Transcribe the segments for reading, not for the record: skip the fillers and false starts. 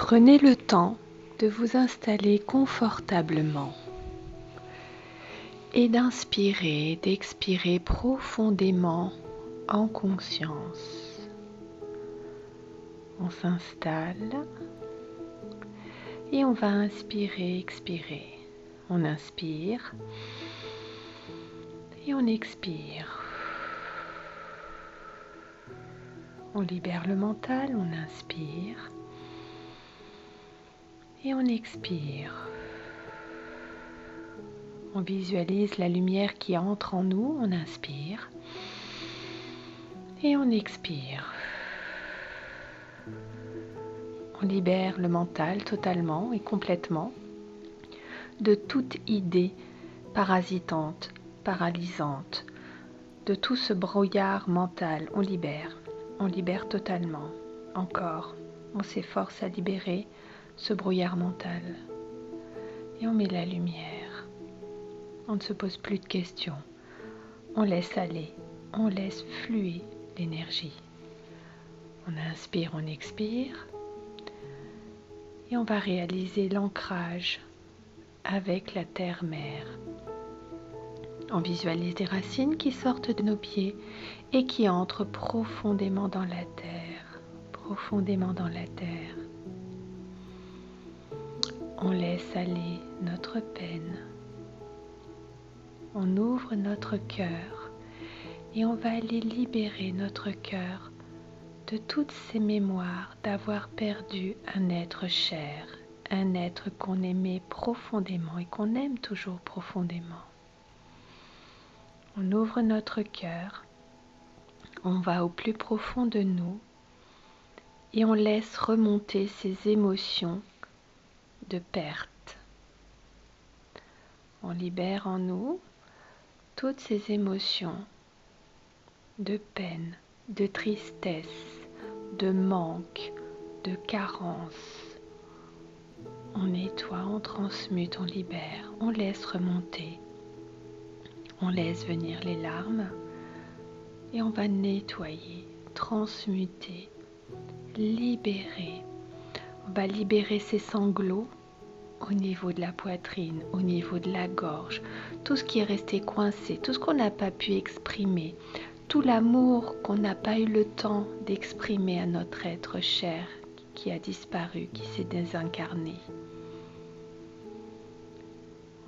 Prenez le temps de vous installer confortablement et d'inspirer, d'expirer profondément en conscience. On s'installe et on va inspirer, expirer. On inspire et on expire. On libère le mental, on inspire et on expire. On visualise la lumière qui entre en nous, on inspire et on expire. On libère le mental totalement et complètement de toute idée parasitante, paralysante, de tout ce brouillard mental. On libère totalement. Encore, on s'efforce à libérer ce brouillard mental et on met la lumière. On ne se pose plus de questions. On laisse aller, on laisse fluer l'énergie. On inspire, on expire et on va réaliser l'ancrage avec la terre-mère. On visualise des racines qui sortent de nos pieds et qui entrent profondément dans la terre, profondément dans la terre. On laisse aller notre peine. On ouvre notre cœur et on va aller libérer notre cœur de toutes ces mémoires d'avoir perdu un être cher, un être qu'on aimait profondément et qu'on aime toujours profondément. On ouvre notre cœur, on va au plus profond de nous et on laisse remonter ces émotions de perte. On libère en nous toutes ces émotions de peine, de tristesse, de manque, de carence. On nettoie, on transmute, on libère, on laisse remonter. On laisse venir les larmes et on va nettoyer, transmuter, libérer. On va libérer ces sanglots au niveau de la poitrine, au niveau de la gorge, tout ce qui est resté coincé, tout ce qu'on n'a pas pu exprimer, tout l'amour qu'on n'a pas eu le temps d'exprimer à notre être cher qui a disparu, qui s'est désincarné.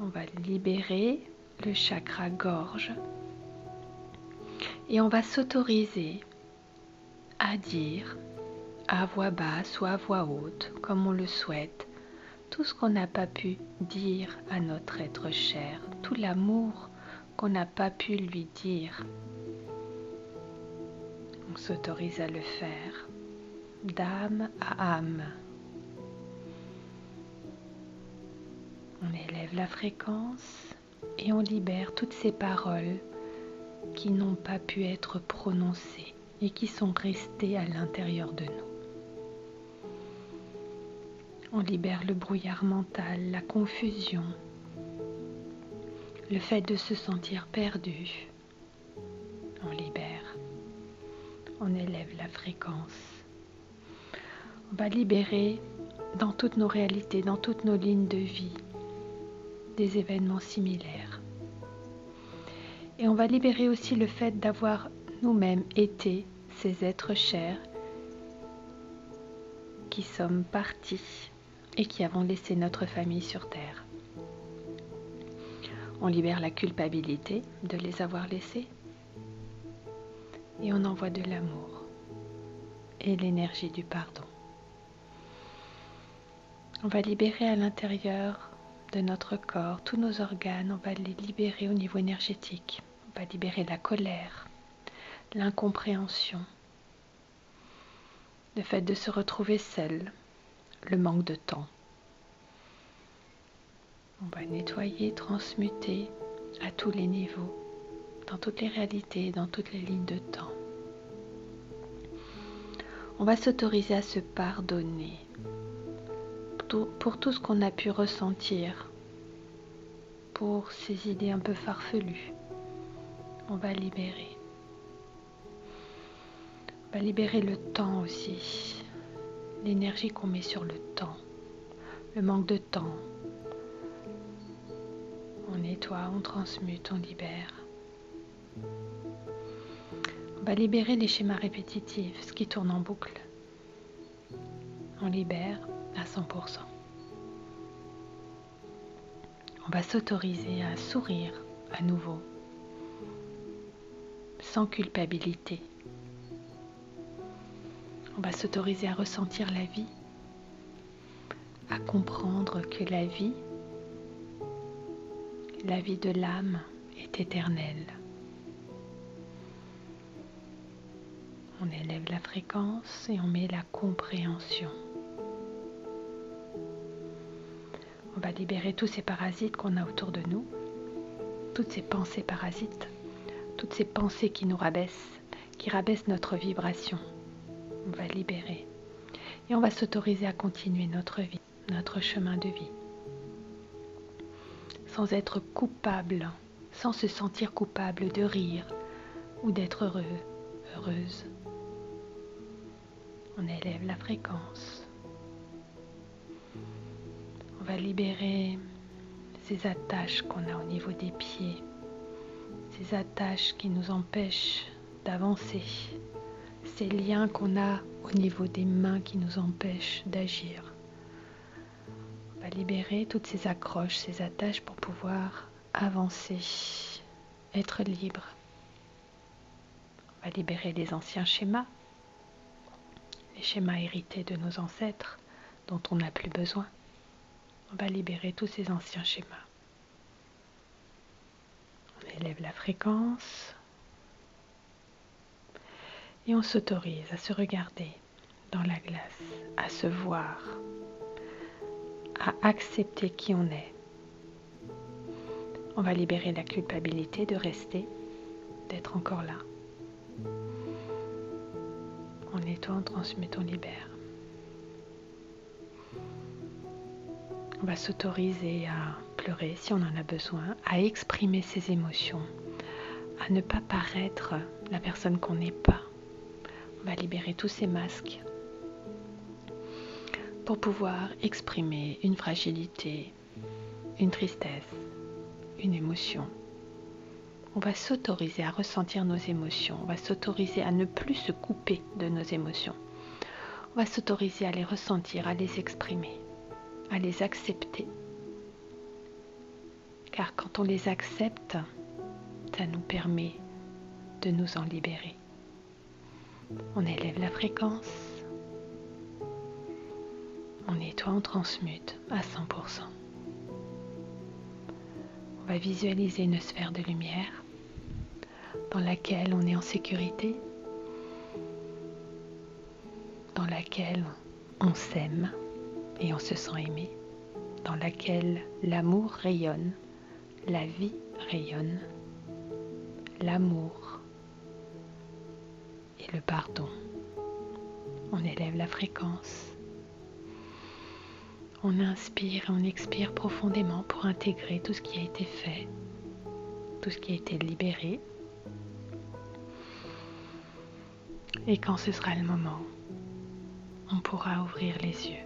On va libérer le chakra gorge et on va s'autoriser à dire à voix basse ou à voix haute, comme on le souhaite, tout ce qu'on n'a pas pu dire à notre être cher, tout l'amour qu'on n'a pas pu lui dire. On s'autorise à le faire d'âme à âme. On élève la fréquence et on libère toutes ces paroles qui n'ont pas pu être prononcées et qui sont restées à l'intérieur de nous. On libère le brouillard mental, la confusion, le fait de se sentir perdu. On libère, on élève la fréquence. On va libérer dans toutes nos réalités, dans toutes nos lignes de vie, des événements similaires. Et on va libérer aussi le fait d'avoir nous-mêmes été ces êtres chers qui sommes partis et qui avons laissé notre famille sur terre. On libère la culpabilité de les avoir laissés et on envoie de l'amour et l'énergie du pardon. On va libérer à l'intérieur de notre corps tous nos organes, on va les libérer au niveau énergétique. On va libérer la colère, l'incompréhension, le fait de se retrouver seul, le manque de temps. On va nettoyer, transmuter à tous les niveaux, dans toutes les réalités, dans toutes les lignes de temps. On va s'autoriser à se pardonner pour tout ce qu'on a pu ressentir, pour ces idées un peu farfelues. On va libérer. On va libérer le temps aussi. l'énergie qu'on met sur le temps, le manque de temps. On nettoie, on transmute, on libère. On va libérer les schémas répétitifs, ce qui tourne en boucle. On libère à 100%. On va s'autoriser à sourire à nouveau, sans culpabilité. On va s'autoriser à ressentir la vie, à comprendre que la vie de l'âme est éternelle. On élève la fréquence et on met la compréhension. On va libérer tous ces parasites qu'on a autour de nous, toutes ces pensées parasites, toutes ces pensées qui nous rabaissent, qui rabaissent notre vibration. On va libérer et on va s'autoriser à continuer notre vie, notre chemin de vie, sans être coupable, sans se sentir coupable de rire ou d'être heureux, heureuse. On élève la fréquence. On va libérer ces attaches qu'on a au niveau des pieds, ces attaches qui nous empêchent d'avancer, ces liens qu'on a au niveau des mains qui nous empêchent d'agir. On va libérer toutes ces accroches, ces attaches pour pouvoir avancer, être libre. On va libérer les anciens schémas, les schémas hérités de nos ancêtres dont on n'a plus besoin. On va libérer tous ces anciens schémas. On élève la fréquence et on s'autorise à se regarder dans la glace, à se voir, à accepter qui on est. On va libérer la culpabilité de rester, d'être encore là. On nettoie, on transmute, on libère. On va s'autoriser à pleurer si on en a besoin, à exprimer ses émotions, à ne pas paraître la personne qu'on n'est pas. On va libérer tous ces masques pour pouvoir exprimer une fragilité, une tristesse, une émotion. On va s'autoriser à ressentir nos émotions, on va s'autoriser à ne plus se couper de nos émotions. On va s'autoriser à les ressentir, à les exprimer, à les accepter. Car quand on les accepte, ça nous permet de nous en libérer. On élève la fréquence, on nettoie, on transmute à 100%. On va visualiser une sphère de lumière dans laquelle on est en sécurité, dans laquelle on s'aime et on se sent aimé, dans laquelle l'amour rayonne, la vie rayonne, l'amour et le pardon. On élève la fréquence. On inspire et on expire profondément pour intégrer tout ce qui a été fait, tout ce qui a été libéré. Et quand ce sera le moment, on pourra ouvrir les yeux.